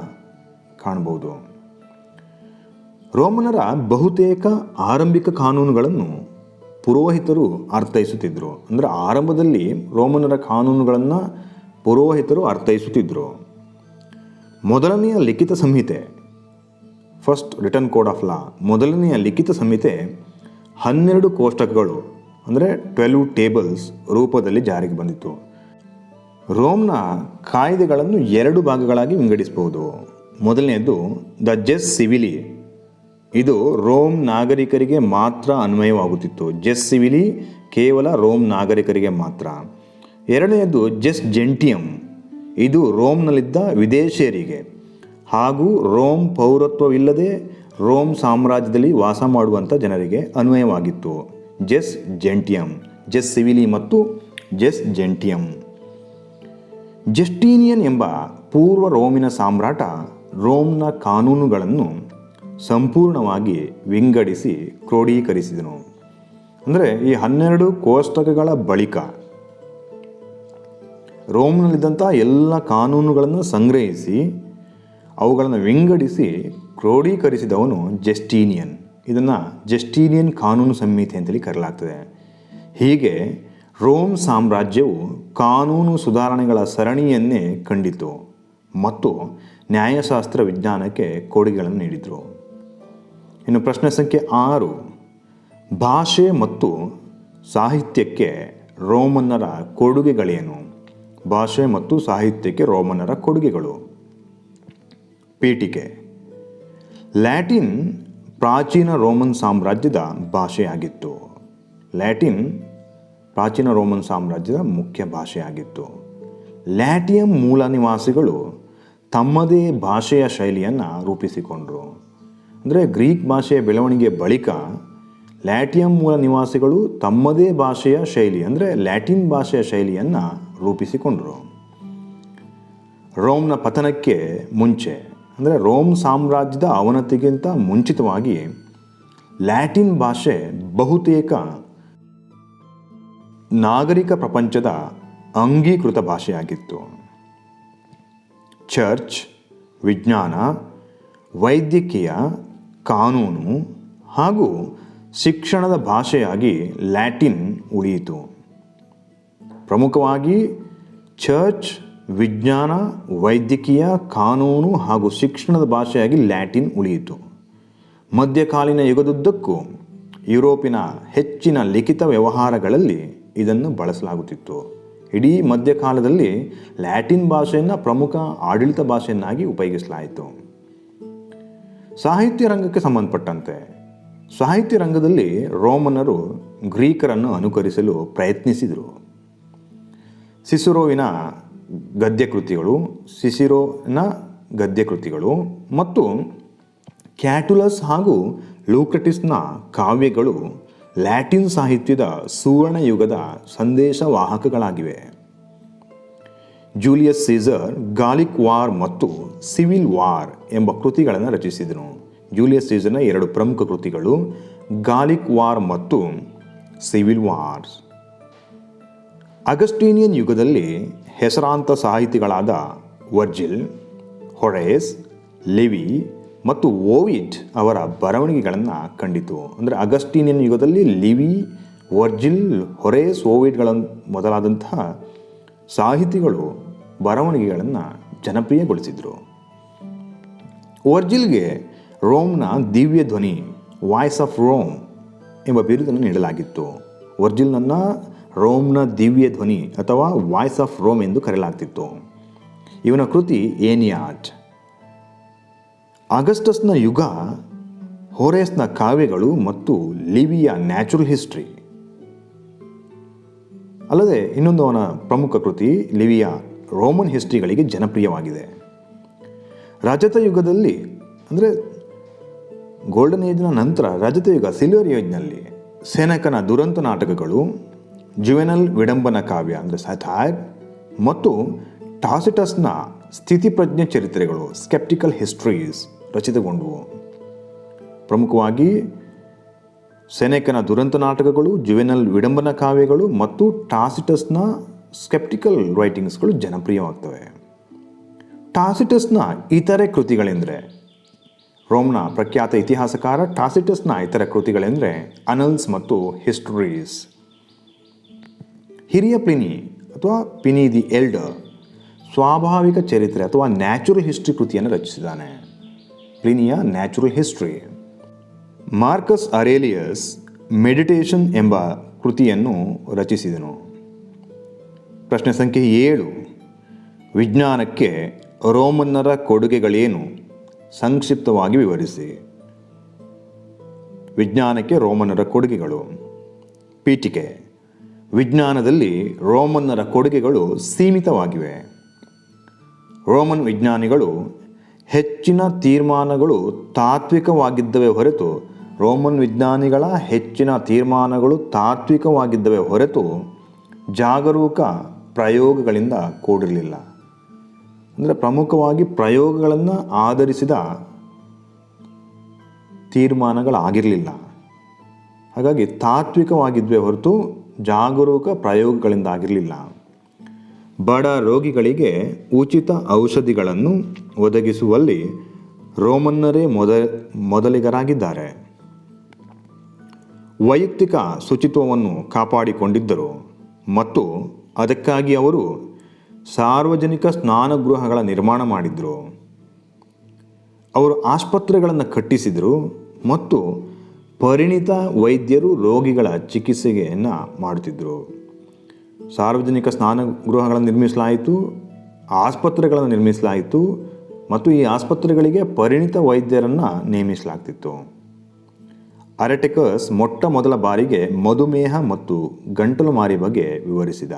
ಕಾಣಬಹುದು. ರೋಮನರ ಬಹುತೇಕ ಆರಂಭಿಕ ಕಾನೂನುಗಳನ್ನು ಪುರೋಹಿತರು ಅರ್ಥೈಸುತ್ತಿದ್ದರು. ಅಂದರೆ ಆರಂಭದಲ್ಲಿ ರೋಮನರ ಕಾನೂನುಗಳನ್ನು ಪುರೋಹಿತರು ಅರ್ಥೈಸುತ್ತಿದ್ದರು. ಮೊದಲನೆಯ ಲಿಖಿತ ಸಂಹಿತೆ, first return code of law, ಮೊದಲನೆಯ ಲಿಖಿತ ಸಂಹಿತೆ 12 ಕೋಷ್ಟಕಗಳು ಅಂದರೆ 12 ಟೇಬಲ್ಸ್ ರೂಪದಲ್ಲಿ ಜಾರಿಗೆ ಬಂದಿತ್ತು. ರೋಮ್ನ ಕಾಯ್ದೆಗಳನ್ನು 2 ಭಾಗಗಳಾಗಿ ವಿಂಗಡಿಸಬಹುದು. ಮೊದಲನೆಯದು ದ ಜೆಸ್ ಸಿವಿಲಿ, ಇದು ರೋಮ್ ನಾಗರಿಕರಿಗೆ ಮಾತ್ರ ಅನ್ವಯವಾಗುತ್ತಿತ್ತು. ಜೆಸ್ ಸಿವಿಲಿ ಕೇವಲ ರೋಮ್ ನಾಗರಿಕರಿಗೆ ಮಾತ್ರ. ಎರಡನೆಯದು ಜೆಸ್ ಜೆಂಟಿಯಮ್, ಇದು ರೋಮ್ನಲ್ಲಿದ್ದ ವಿದೇಶಿಯರಿಗೆ ಹಾಗೂ ರೋಮ್ ಪೌರತ್ವವಿಲ್ಲದೆ ರೋಮ್ ಸಾಮ್ರಾಜ್ಯದಲ್ಲಿ ವಾಸ ಮಾಡುವಂಥ ಜನರಿಗೆ ಅನ್ವಯವಾಗಿತ್ತು. ಜೆಸ್ ಜೆಂಟಿಯಮ್, ಜೆಸ್ ಸಿವಿಲಿ ಮತ್ತು ಜೆಸ್ ಜೆಂಟಿಯಮ್. ಜಸ್ಟೀನಿಯನ್ ಎಂಬ ಪೂರ್ವ ರೋಮಿನ ಸಾಮ್ರಾಟ ರೋಮ್ನ ಕಾನೂನುಗಳನ್ನು ಸಂಪೂರ್ಣವಾಗಿ ವಿಂಗಡಿಸಿ ಕ್ರೋಢೀಕರಿಸಿದನು. ಅಂದರೆ ಈ 12 ಕೋಷ್ಟಕಗಳ ಬಳಿಕ ರೋಮ್ನಲ್ಲಿದ್ದಂಥ ಎಲ್ಲ ಕಾನೂನುಗಳನ್ನು ಸಂಗ್ರಹಿಸಿ ಅವುಗಳನ್ನು ವಿಂಗಡಿಸಿ ಕ್ರೋಢೀಕರಿಸಿದವನು ಜಸ್ಟೀನಿಯನ್. ಇದನ್ನು ಜಸ್ಟೀನಿಯನ್ ಕಾನೂನು ಸಂಹಿತೆ ಅಂತೇಳಿ ಕರೆಯಲಾಗ್ತದೆ. ಹೀಗೆ ರೋಮ್ ಸಾಮ್ರಾಜ್ಯವು ಕಾನೂನು ಸುಧಾರಣೆಗಳ ಸರಣಿಯನ್ನೇ ಕಂಡಿತು ಮತ್ತು ನ್ಯಾಯಶಾಸ್ತ್ರ ವಿಜ್ಞಾನಕ್ಕೆ ಕೊಡುಗೆಗಳನ್ನು ನೀಡಿದರು. ಇನ್ನು ಪ್ರಶ್ನೆ ಸಂಖ್ಯೆ 6, ಭಾಷೆ ಮತ್ತು ಸಾಹಿತ್ಯಕ್ಕೆ ರೋಮನ್ನರ ಕೊಡುಗೆಗಳೇನು? ಭಾಷೆ ಮತ್ತು ಸಾಹಿತ್ಯಕ್ಕೆ ರೋಮನ್ನರ ಕೊಡುಗೆಗಳು. ಪೀಠಿಕೆ. ಲ್ಯಾಟಿನ್ ಪ್ರಾಚೀನ ರೋಮನ್ ಸಾಮ್ರಾಜ್ಯದ ಭಾಷೆಯಾಗಿತ್ತು. ಲ್ಯಾಟಿನ್ ಪ್ರಾಚೀನ ರೋಮನ್ ಸಾಮ್ರಾಜ್ಯದ ಮುಖ್ಯ ಭಾಷೆಯಾಗಿತ್ತು. ಲ್ಯಾಟಿಯಂ ಮೂಲ ನಿವಾಸಿಗಳು ತಮ್ಮದೇ ಭಾಷೆಯ ಶೈಲಿಯನ್ನು ರೂಪಿಸಿಕೊಂಡರು. ಅಂದರೆ ಗ್ರೀಕ್ ಭಾಷೆಯ ಬೆಳವಣಿಗೆ ಬಳಿಕ ಲ್ಯಾಟಿಯಂ ಮೂಲ ನಿವಾಸಿಗಳು ತಮ್ಮದೇ ಭಾಷೆಯ ಶೈಲಿ ಅಂದರೆ ಲ್ಯಾಟಿನ್ ಭಾಷೆಯ ಶೈಲಿಯನ್ನು ರೂಪಿಸಿಕೊಂಡರು. ರೋಮ್ನ ಪತನಕ್ಕೆ ಮುಂಚೆ ಅಂದರೆ ರೋಮ್ ಸಾಮ್ರಾಜ್ಯದ ಅವನತಿಗಿಂತ ಮುಂಚಿತವಾಗಿ ಲ್ಯಾಟಿನ್ ಭಾಷೆ ಬಹುತೇಕ ನಾಗರಿಕ ಪ್ರಪಂಚದ ಅಂಗೀಕೃತ ಭಾಷೆಯಾಗಿತ್ತು. ಚರ್ಚ್, ವಿಜ್ಞಾನ, ವೈದ್ಯಕೀಯ, ಕಾನೂನು ಹಾಗೂ ಶಿಕ್ಷಣದ ಭಾಷೆಯಾಗಿ ಲ್ಯಾಟಿನ್ ಉಳಿಯಿತು. ಪ್ರಮುಖವಾಗಿ ಚರ್ಚ್, ವಿಜ್ಞಾನ, ವೈದ್ಯಕೀಯ, ಕಾನೂನು ಹಾಗೂ ಶಿಕ್ಷಣದ ಭಾಷೆಯಾಗಿ ಲ್ಯಾಟಿನ್ ಉಳಿಯಿತು. ಮಧ್ಯಕಾಲೀನ ಯುಗದುದ್ದಕ್ಕೂ ಯುರೋಪಿನ ಹೆಚ್ಚಿನ ಲಿಖಿತ ವ್ಯವಹಾರಗಳಲ್ಲಿ ಇದನ್ನು ಬಳಸಲಾಗುತ್ತಿತ್ತು. ಇಡೀ ಮಧ್ಯಕಾಲದಲ್ಲಿ ಲ್ಯಾಟಿನ್ ಭಾಷೆಯನ್ನು ಪ್ರಮುಖ ಆಡಳಿತ ಭಾಷೆಯನ್ನಾಗಿ ಉಪಯೋಗಿಸಲಾಯಿತು. ಸಾಹಿತ್ಯ ರಂಗಕ್ಕೆ ಸಂಬಂಧಪಟ್ಟಂತೆ ಸಾಹಿತ್ಯ ರಂಗದಲ್ಲಿ ರೋಮನ್ನರು ಗ್ರೀಕರನ್ನು ಅನುಕರಿಸಲು ಪ್ರಯತ್ನಿಸಿದರು. ಸಿಸಿರೋನ ಗದ್ಯಕೃತಿಗಳು ಮತ್ತು ಕ್ಯಾಟುಲಸ್ ಹಾಗೂ ಲೂಕ್ರಟಿಸ್ನ ಕಾವ್ಯಗಳು ಲ್ಯಾಟಿನ್ ಸಾಹಿತ್ಯದ ಸುವರ್ಣ ಯುಗದ ಸಂದೇಶವಾಹಕಗಳಾಗಿವೆ. ಜೂಲಿಯಸ್ ಸೀಸರ್ ಗಾಲಿಕ್ ವಾರ್ ಮತ್ತು ಸಿವಿಲ್ ವಾರ್ ಎಂಬ ಕೃತಿಗಳನ್ನು ರಚಿಸಿದನು. ಜೂಲಿಯಸ್ ಸೀಸರ್ನ 2 ಪ್ರಮುಖ ಕೃತಿಗಳು ಗಾಲಿಕ್ ವಾರ್ ಮತ್ತು ಸಿವಿಲ್ ವಾರ್ಸ್. ಅಗಸ್ಟೀನಿಯನ್ ಯುಗದಲ್ಲಿ ಹೆಸರಾಂತ ಸಾಹಿತಿಗಳಾದ ವರ್ಜಿಲ್, ಹೊರೇಸ್, ಲಿವಿ ಮತ್ತು ಓವಿಡ್ ಅವರ ಬರವಣಿಗೆಗಳನ್ನು ಕಂಡಿತು. ಅಂದರೆ ಅಗಸ್ಟೀನಿಯನ್ ಯುಗದಲ್ಲಿ ಲಿವಿ, ವರ್ಜಿಲ್, ಹೊರೇಸ್, ಓವಿಡ್ಗಳ ಮೊದಲಾದಂತಹ ಸಾಹಿತಿಗಳು ಬರವಣಿಗೆಗಳನ್ನು ಜನಪ್ರಿಯಗೊಳಿಸಿದರು. ವರ್ಜಿಲ್ಗೆ ರೋಮ್ನ ದಿವ್ಯ ಧ್ವನಿ, ವಾಯ್ಸ್ ಆಫ್ ರೋಮ್ ಎಂಬ ಬಿರುದನ್ನು ನೀಡಲಾಗಿತ್ತು. ವರ್ಜಿಲ್ನನ್ನು ರೋಮ್ನ ದಿವ್ಯ ಧ್ವನಿ ಅಥವಾ ವಾಯ್ಸ್ ಆಫ್ ರೋಮ್ ಎಂದು ಕರೆಯಲಾಗ್ತಿತ್ತು. ಇವನ ಕೃತಿ ಏನಿಯಾಡ್. ಆಗಸ್ಟಸ್ನ ಯುಗ, ಹೋರೇಸ್ನ ಕಾವ್ಯಗಳು ಮತ್ತು ಲಿವಿಯ ನ್ಯಾಚುರಲ್ ಹಿಸ್ಟ್ರಿ. ಅಲ್ಲದೆ ಇನ್ನೊಂದು ಅವನ ಪ್ರಮುಖ ಕೃತಿ ಲಿವಿಯ ರೋಮನ್ ಹಿಸ್ಟ್ರಿಗಳಿಗೆ ಜನಪ್ರಿಯವಾಗಿದೆ. ರಜತ ಯುಗದಲ್ಲಿ ಅಂದರೆ ಗೋಲ್ಡನ್ ಏಜ್ನ ನಂತರ ರಜತ ಯುಗ, ಸಿಲ್ವರ್ ಏಜ್ನಲ್ಲಿ ಸೆನೆಕನ ದುರಂತ ನಾಟಕಗಳು, ಜುವೆನಲ್ ವಿಡಂಬನ ಕಾವ್ಯ ಅಂದರೆ ಸಥೈರ್ ಮತ್ತು ಟಾಸಿಟಸ್ನ ಸ್ಥಿತಿಪ್ರಜ್ಞೆ ಚರಿತ್ರೆಗಳು, ಸ್ಕೆಪ್ಟಿಕಲ್ ಹಿಸ್ಟ್ರೀಸ್ ರಚಿತಗೊಂಡವು. ಪ್ರಮುಖವಾಗಿ ಸೆನೆಕನ ದುರಂತ ನಾಟಕಗಳು, ಜುವೆನಲ್ ವಿಡಂಬನ ಕಾವ್ಯಗಳು ಮತ್ತು ಟಾಸಿಟಸ್ನ ಸ್ಕೆಪ್ಟಿಕಲ್ ರೈಟಿಂಗ್ಸ್ಗಳು ಜನಪ್ರಿಯವಾಗ್ತವೆ. ಟಾಸಿಟಸ್ನ ಇತರೆ ಕೃತಿಗಳೆಂದರೆ, ರೋಮ್ನ ಪ್ರಖ್ಯಾತ ಇತಿಹಾಸಕಾರ ಟಾಸಿಟಸ್ನ ಇತರ ಕೃತಿಗಳೆಂದರೆ ಅನಲ್ಸ್ ಮತ್ತು ಹಿಸ್ಟರೀಸ್. ಹಿರಿಯ ಪ್ಲಿನಿ ಅಥವಾ ಪಿನಿ ದಿ ಎಲ್ಡರ್ ಸ್ವಾಭಾವಿಕ ಚರಿತ್ರೆ ಅಥವಾ ನ್ಯಾಚುರಲ್ ಹಿಸ್ಟ್ರಿ ಕೃತಿಯನ್ನು ರಚಿಸಿದ್ದಾನೆ. ಪ್ಲಿನಿಯ ನ್ಯಾಚುರಲ್ ಹಿಸ್ಟ್ರಿ. ಮಾರ್ಕಸ್ ಅರೇಲಿಯಸ್ ಮೆಡಿಟೇಷನ್ ಎಂಬ ಕೃತಿಯನ್ನು ರಚಿಸಿದನು. ಪ್ರಶ್ನೆ ಸಂಖ್ಯೆ 7. ವಿಜ್ಞಾನಕ್ಕೆ ರೋಮನ್ನರ ಕೊಡುಗೆಗಳೇನು? ಸಂಕ್ಷಿಪ್ತವಾಗಿ ವಿವರಿಸಿ. ವಿಜ್ಞಾನಕ್ಕೆ ರೋಮನ್ನರ ಕೊಡುಗೆಗಳು. ಪೀಠಿಕೆ. ವಿಜ್ಞಾನದಲ್ಲಿ ರೋಮನ್ನರ ಕೊಡುಗೆಗಳು ಸೀಮಿತವಾಗಿವೆ. ರೋಮನ್ ವಿಜ್ಞಾನಿಗಳು ಹೆಚ್ಚಿನ ತೀರ್ಮಾನಗಳು ತಾತ್ವಿಕವಾಗಿದ್ದವೇ ಹೊರತು ಜಾಗರೂಕ ಪ್ರಯೋಗಗಳಿಂದ ಕೂಡಿರಲಿಲ್ಲ. ಅಂದರೆ ಪ್ರಮುಖವಾಗಿ ಪ್ರಯೋಗಗಳನ್ನು ಆಧರಿಸಿದ ತೀರ್ಮಾನಗಳಾಗಿರಲಿಲ್ಲ. ಹಾಗಾಗಿ ತಾತ್ವಿಕವಾಗಿದ್ವೇ ಹೊರತು ಜಾಗರೂಕ ಪ್ರಯೋಗಗಳಿಂದ ಆಗಿರಲಿಲ್ಲ. ಬಡ ರೋಗಿಗಳಿಗೆ ಉಚಿತ ಔಷಧಿಗಳನ್ನು ಒದಗಿಸುವಲ್ಲಿ ರೋಮನ್ನರೇ ಮೊದಲಿಗರಾಗಿದ್ದಾರೆ. ವೈಯಕ್ತಿಕ ಶುಚಿತ್ವವನ್ನು ಕಾಪಾಡಿಕೊಂಡಿದ್ದರು ಮತ್ತು ಅದಕ್ಕಾಗಿ ಅವರು ಸಾರ್ವಜನಿಕ ಸ್ನಾನಗೃಹಗಳ ನಿರ್ಮಾಣ ಮಾಡಿದರು. ಅವರು ಆಸ್ಪತ್ರೆಗಳನ್ನು ಕಟ್ಟಿಸಿದರು ಮತ್ತು ಪರಿಣಿತ ವೈದ್ಯರು ರೋಗಿಗಳ ಚಿಕಿತ್ಸೆಯನ್ನು ಮಾಡುತ್ತಿದ್ದರು. ಸಾರ್ವಜನಿಕ ಸ್ನಾನಗೃಹಗಳನ್ನು ನಿರ್ಮಿಸಲಾಯಿತು, ಆಸ್ಪತ್ರೆಗಳನ್ನು ನಿರ್ಮಿಸಲಾಯಿತು ಮತ್ತು ಈ ಆಸ್ಪತ್ರೆಗಳಿಗೆ ಪರಿಣಿತ ವೈದ್ಯರನ್ನು ನೇಮಿಸಲಾಗ್ತಿತ್ತು. ಅರೆಟೆಕಸ್ ಮೊಟ್ಟ ಮೊದಲ ಬಾರಿಗೆ ಮಧುಮೇಹ ಮತ್ತು ಗಂಟಲು ಮಾರಿ ಬಗ್ಗೆ ವಿವರಿಸಿದ.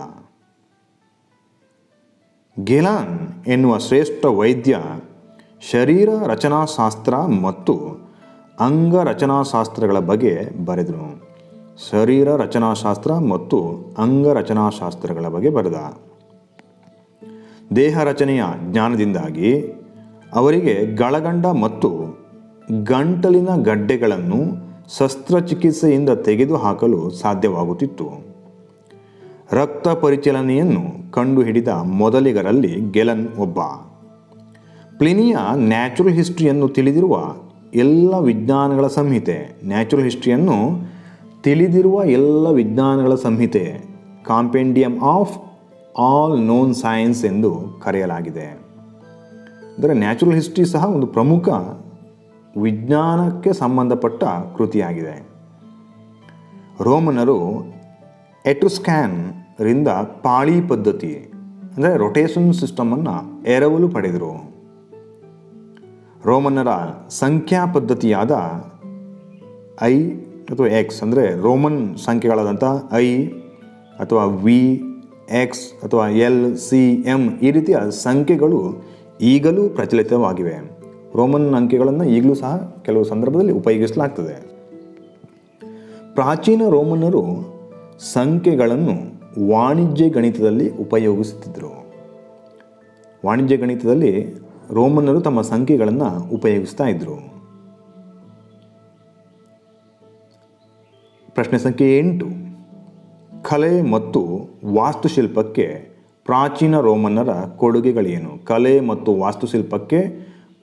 ಗೆಲಾನ್ ಎನ್ನುವ ಶ್ರೇಷ್ಠ ವೈದ್ಯ ಶರೀರ ರಚನಾಶಾಸ್ತ್ರ ಮತ್ತು ಅಂಗರಚನಾಶಾಸ್ತ್ರಗಳ ಬಗ್ಗೆ ಬರೆದನು. ಶರೀರ ರಚನಾಶಾಸ್ತ್ರ ಮತ್ತು ಅಂಗರಚನಾಶಾಸ್ತ್ರಗಳ ಬಗ್ಗೆ ಬರೆದ. ದೇಹ ರಚನೆಯ ಜ್ಞಾನದಿಂದಾಗಿ ಅವರಿಗೆ ಗಳಗಂಡ ಮತ್ತು ಗಂಟಲಿನ ಗಡ್ಡೆಗಳನ್ನು ಶಸ್ತ್ರಚಿಕಿತ್ಸೆಯಿಂದ ತೆಗೆದುಹಾಕಲು ಸಾಧ್ಯವಾಗುತ್ತಿತ್ತು. ರಕ್ತ ಪರಿಚಲನೆಯನ್ನು ಕಂಡುಹಿಡಿದ ಮೊದಲಿಗರಲ್ಲಿ ಗೆಲನ್ ಒಬ್ಬ. ಪ್ಲಿನಿಯ ನ್ಯಾಚುರಲ್ ಹಿಸ್ಟ್ರಿಯನ್ನು ತಿಳಿದಿರುವ ಎಲ್ಲ ವಿಜ್ಞಾನಗಳ ಸಂಹಿತೆ ಕಾಂಪೆಂಡಿಯಮ್ ಆಫ್ ಆಲ್ ನೋನ್ ಸೈನ್ಸ್ ಎಂದು ಕರೆಯಲಾಗಿದೆ. ಅಂದರೆ ನ್ಯಾಚುರಲ್ ಹಿಸ್ಟ್ರಿ ಸಹ ಒಂದು ಪ್ರಮುಖ ವಿಜ್ಞಾನಕ್ಕೆ ಸಂಬಂಧಪಟ್ಟ ಕೃತಿಯಾಗಿದೆ. ರೋಮನರು ಎಟ್ರುಸ್ಕ್ಯಾನ್ ರಿಂದ ಪಾಳಿ ಪದ್ಧತಿ ಅಂದರೆ ರೊಟೇಷನ್ ಸಿಸ್ಟಮನ್ನು ಎರವಲು ಪಡೆದರು. ರೋಮನ್ನರ ಸಂಖ್ಯಾ ಪದ್ಧತಿಯಾದ ಐ ಅಥವಾ ಎಕ್ಸ್ ಅಂದರೆ ರೋಮನ್ ಸಂಖ್ಯೆಗಳಾದಂಥ ಐ ಅಥವಾ ವಿ, ಎಕ್ಸ್ ಅಥವಾ ಎಲ್, ಸಿ, ಎಮ್ ಈ ರೀತಿಯ ಸಂಖ್ಯೆಗಳು ಈಗಲೂ ಪ್ರಚಲಿತವಾಗಿವೆ. ರೋಮನ್ ಅಂಕೆಗಳನ್ನು ಈಗಲೂ ಸಹ ಕೆಲವು ಸಂದರ್ಭದಲ್ಲಿ ಉಪಯೋಗಿಸಲಾಗ್ತದೆ. ಪ್ರಾಚೀನ ರೋಮನ್ನರು ಸಂಖ್ಯೆಗಳನ್ನು ವಾಣಿಜ್ಯ ಗಣಿತದಲ್ಲಿ ಉಪಯೋಗಿಸುತ್ತಿದ್ದರು. ವಾಣಿಜ್ಯ ಗಣಿತದಲ್ಲಿ ರೋಮನ್ನರು ತಮ್ಮ ಸಂಖ್ಯೆಗಳನ್ನು ಉಪಯೋಗಿಸ್ತಾ ಇದ್ದರು. ಪ್ರಶ್ನೆ ಸಂಖ್ಯೆ 8. ಕಲೆ ಮತ್ತು ವಾಸ್ತುಶಿಲ್ಪಕ್ಕೆ ಪ್ರಾಚೀನ ರೋಮನ್ನರ ಕೊಡುಗೆಗಳೇನು? ಕಲೆ ಮತ್ತು ವಾಸ್ತುಶಿಲ್ಪಕ್ಕೆ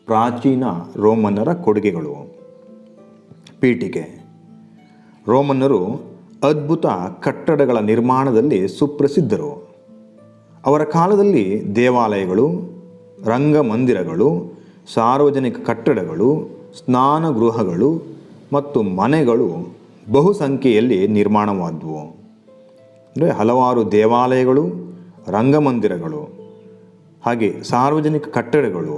ಪ್ರಾಚೀನ ರೋಮನ್ನರ ಕೊಡುಗೆಗಳು. ಪೀಠಿಕೆ. ರೋಮನ್ನರು ಅದ್ಭುತ ಕಟ್ಟಡಗಳ ನಿರ್ಮಾಣದಲ್ಲಿ ಸುಪ್ರಸಿದ್ಧರು. ಅವರ ಕಾಲದಲ್ಲಿ ದೇವಾಲಯಗಳು, ರಂಗಮಂದಿರಗಳು, ಸಾರ್ವಜನಿಕ ಕಟ್ಟಡಗಳು, ಸ್ನಾನಗೃಹಗಳು ಮತ್ತು ಮನೆಗಳು ಬಹುಸಂಖ್ಯೆಯಲ್ಲಿ ನಿರ್ಮಾಣವಾದವು. ಅಂದರೆ ಹಲವಾರು ದೇವಾಲಯಗಳು, ರಂಗಮಂದಿರಗಳು, ಹಾಗೆ ಸಾರ್ವಜನಿಕ ಕಟ್ಟಡಗಳು,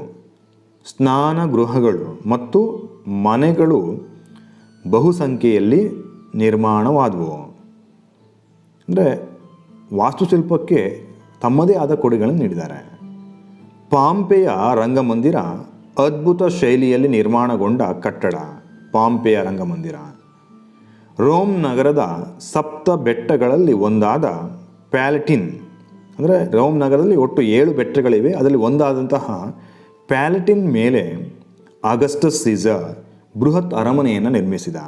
ಸ್ನಾನಗೃಹಗಳು ಮತ್ತು ಮನೆಗಳು ಬಹುಸಂಖ್ಯೆಯಲ್ಲಿ ನಿರ್ಮಾಣವಾದವು. ಅಂದರೆ ವಾಸ್ತುಶಿಲ್ಪಕ್ಕೆ ತಮ್ಮದೇ ಆದ ಕೊಡುಗೆಗಳನ್ನು ನೀಡಿದ್ದಾರೆ. ಪಾಂಪೆಯ ರಂಗಮಂದಿರ ಅದ್ಭುತ ಶೈಲಿಯಲ್ಲಿ ನಿರ್ಮಾಣಗೊಂಡ ಕಟ್ಟಡ. ಪಾಂಪೆಯ ರಂಗಮಂದಿರ ರೋಮ್ ನಗರದ ಸಪ್ತ ಬೆಟ್ಟಗಳಲ್ಲಿ ಒಂದಾದ ಪ್ಯಾಲಟಿನ್, ಅಂದರೆ ರೋಮ್ ನಗರದಲ್ಲಿ ಒಟ್ಟು 7 ಬೆಟ್ಟಗಳಿವೆ. ಅದರಲ್ಲಿ ಒಂದಾದಂತಹ ಪ್ಯಾಲಟಿನ್ ಮೇಲೆ ಆಗಸ್ಟಸ್ ಸೀಸರ್ ಬೃಹತ್ ಅರಮನೆಯನ್ನು ನಿರ್ಮಿಸಿದ.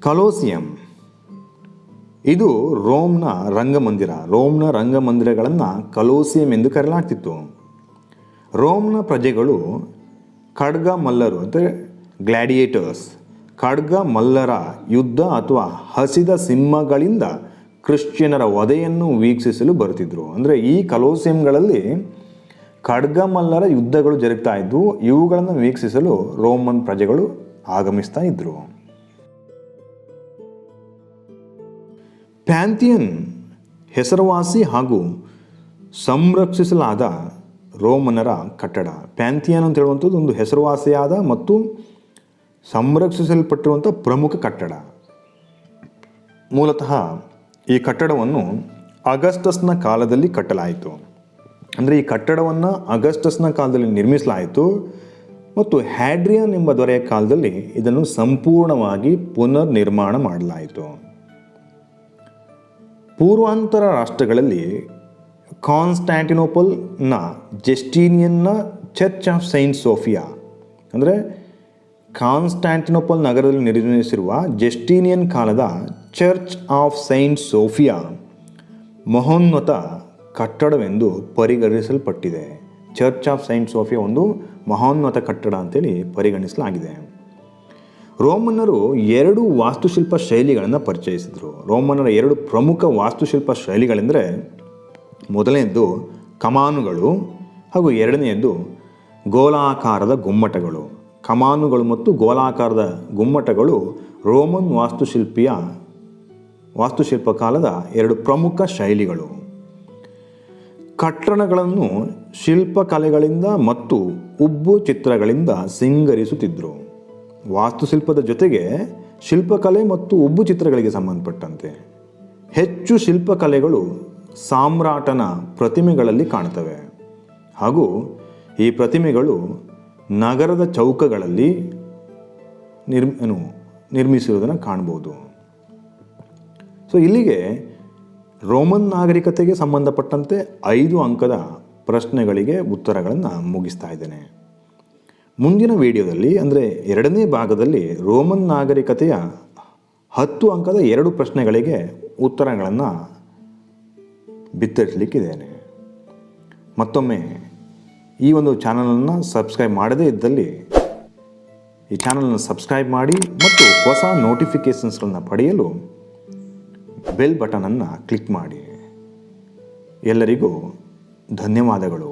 ಕಲೋಸಿಯಂ ಇದು ರೋಮ್ನ ರಂಗಮಂದಿರ. ರೋಮ್ನ ರಂಗಮಂದಿರಗಳನ್ನು ಕಲೋಸಿಯಂ ಎಂದು ಕರೆಯಲಾಗ್ತಿತ್ತು. ರೋಮ್ನ ಪ್ರಜೆಗಳು ಖಡ್ಗ ಮಲ್ಲರು ಅಂದರೆ ಗ್ಲಾಡಿಯೇಟರ್ಸ್, ಖಡ್ಗ ಮಲ್ಲರ ಯುದ್ಧ ಅಥವಾ ಹಸಿದ ಸಿಂಹಗಳಿಂದ ಕ್ರಿಶ್ಚಿಯನರ ವಧೆಯನ್ನು ವೀಕ್ಷಿಸಲು ಬರುತ್ತಿದ್ದರು. ಅಂದರೆ ಈ ಕಲೋಸಿಯಂಗಳಲ್ಲಿ ಖಡ್ಗಮಲ್ಲರ ಯುದ್ಧಗಳು ಜರುಗ್ತಾ ಇದ್ವು. ಇವುಗಳನ್ನು ವೀಕ್ಷಿಸಲು ರೋಮನ್ ಪ್ರಜೆಗಳು ಆಗಮಿಸ್ತಾ ಇದ್ದರು. ಪ್ಯಾಂಥಿಯನ್ ಹೆಸರುವಾಸಿ ಹಾಗೂ ಸಂರಕ್ಷಿಸಲಾದ ರೋಮನರ ಕಟ್ಟಡ. ಪ್ಯಾಂಥಿಯನ್ ಅಂತ ಹೇಳುವಂಥದ್ದು ಒಂದು ಹೆಸರುವಾಸಿಯಾದ ಮತ್ತು ಸಂರಕ್ಷಿಸಲ್ಪಟ್ಟಿರುವಂಥ ಪ್ರಮುಖ ಕಟ್ಟಡ. ಮೂಲತಃ ಈ ಕಟ್ಟಡವನ್ನು ಅಗಸ್ಟಸ್ನ ಕಾಲದಲ್ಲಿ ಕಟ್ಟಲಾಯಿತು. ಅಂದರೆ ಈ ಕಟ್ಟಡವನ್ನು ಅಗಸ್ಟಸ್ನ ಕಾಲದಲ್ಲಿ ನಿರ್ಮಿಸಲಾಯಿತು ಮತ್ತು ಹ್ಯಾಡ್ರಿಯನ್ ಎಂಬ ದೊರೆಯ ಕಾಲದಲ್ಲಿ ಇದನ್ನು ಸಂಪೂರ್ಣವಾಗಿ ಪುನರ್ ನಿರ್ಮಾಣ ಮಾಡಲಾಯಿತು. ಪೂರ್ವಾಂತರ ರಾಷ್ಟ್ರಗಳಲ್ಲಿ ಕಾನ್ಸ್ಟ್ಯಾಂಟಿನೋಪಲ್ನ ಜಸ್ಟೀನಿಯನ್ನ ಚರ್ಚ್ ಆಫ್ ಸೈಂಟ್ ಸೋಫಿಯಾ, ಅಂದರೆ ಕಾನ್ಸ್ಟ್ಯಾಂಟಿನೋಪಲ್ ನಗರದಲ್ಲಿ ನಿರ್ಮಿಸಿರುವ ಜಸ್ಟೀನಿಯನ್ ಕಾಲದ ಚರ್ಚ್ ಆಫ್ ಸೈಂಟ್ ಸೋಫಿಯಾ ಮಹೋನ್ನತ ಕಟ್ಟಡವೆಂದು ಪರಿಗಣಿಸಲ್ಪಟ್ಟಿದೆ. ಚರ್ಚ್ ಆಫ್ ಸೈಂಟ್ ಸೋಫಿಯಾ ಒಂದು ಮಹೋನ್ನತ ಕಟ್ಟಡ ಅಂತೇಳಿ ಪರಿಗಣಿಸಲಾಗಿದೆ. ರೋಮನ್ನರು 2 ವಾಸ್ತುಶಿಲ್ಪ ಶೈಲಿಗಳನ್ನು ಪರಿಚಯಿಸಿದರು. ರೋಮನ್ನರ 2 ಪ್ರಮುಖ ವಾಸ್ತುಶಿಲ್ಪ ಶೈಲಿಗಳೆಂದರೆ, ಮೊದಲನೆಯದ್ದು ಕಮಾನುಗಳು ಹಾಗೂ ಎರಡನೆಯದ್ದು ಗೋಲಾಕಾರದ ಗುಮ್ಮಟಗಳು. ಕಮಾನುಗಳು ಮತ್ತು ಗೋಲಾಕಾರದ ಗುಮ್ಮಟಗಳು ರೋಮನ್ ವಾಸ್ತುಶಿಲ್ಪ ಕಾಲದ 2 ಪ್ರಮುಖ ಶೈಲಿಗಳು. ಕಟ್ಟಡಗಳನ್ನು ಶಿಲ್ಪಕಲೆಗಳಿಂದ ಮತ್ತು ಉಬ್ಬು ಚಿತ್ರಗಳಿಂದ ಸಿಂಗರಿಸುತ್ತಿದ್ದರು. ವಾಸ್ತುಶಿಲ್ಪದ ಜೊತೆಗೆ ಶಿಲ್ಪಕಲೆ ಮತ್ತು ಉಬ್ಬು ಚಿತ್ರಗಳಿಗೆ ಸಂಬಂಧಪಟ್ಟಂತೆ ಹೆಚ್ಚು ಶಿಲ್ಪಕಲೆಗಳು ಸಾಮ್ರಾಟನ ಪ್ರತಿಮೆಗಳಲ್ಲಿ ಕಾಣುತ್ತವೆ ಹಾಗೂ ಈ ಪ್ರತಿಮೆಗಳು ನಗರದ ಚೌಕಗಳಲ್ಲಿ ನಿರ್ಮಿಸಿರುವುದನ್ನು ಕಾಣ್ಬೋದು. ಸೊ ಇಲ್ಲಿಗೆ ರೋಮನ್ ನಾಗರಿಕತೆಗೆ ಸಂಬಂಧಪಟ್ಟಂತೆ 5 ಅಂಕದ ಪ್ರಶ್ನೆಗಳಿಗೆ ಉತ್ತರಗಳನ್ನು ಮುಗಿಸ್ತಾ ಇದ್ದೇನೆ. ಮುಂದಿನ ವಿಡಿಯೋದಲ್ಲಿ ಅಂದರೆ 2ನೇ ಭಾಗದಲ್ಲಿ ರೋಮನ್ ನಾಗರಿಕತೆಯ 10 ಅಂಕದ 2 ಪ್ರಶ್ನೆಗಳಿಗೆ ಉತ್ತರಗಳನ್ನು ಬಿತ್ತರಿಸಲಿಕ್ಕಿದ್ದೇನೆ. ಮತ್ತೊಮ್ಮೆ ಈ ಒಂದು ಚಾನಲನ್ನು ಸಬ್ಸ್ಕ್ರೈಬ್ ಮಾಡದೇ ಇದ್ದಲ್ಲಿ ಈ ಚಾನಲನ್ನು ಸಬ್ಸ್ಕ್ರೈಬ್ ಮಾಡಿ ಮತ್ತು ಹೊಸ ನೋಟಿಫಿಕೇಷನ್ಸ್ಗಳನ್ನು ಪಡೆಯಲು ಬೆಲ್ ಬಟನನ್ನು ಕ್ಲಿಕ್ ಮಾಡಿ. ಎಲ್ಲರಿಗೂ ಧನ್ಯವಾದಗಳು.